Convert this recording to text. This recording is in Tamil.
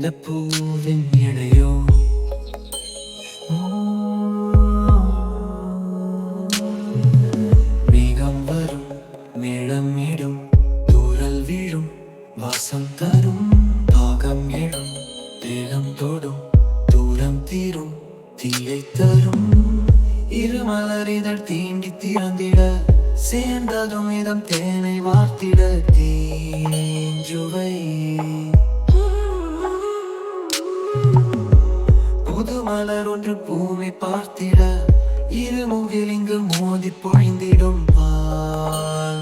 இந்த பூவின் இணையோ மேகம் வரும் மேளமிடும் தூறல் வீழும் வாசம் தரும் தாகம் எழும் தேகம் தொடும் தூரம் தீரும் தீயை தரும் இருமலரிதழ் தீண்டி திறந்திட சேர்ந்ததும் இதம் தேனை வார்த்திட தீஞ்சுவை புது மலர் ஒன்று பூமி பார்த்திட இருமுகில் இங்கு மோதி பொழிந்திடும் பால்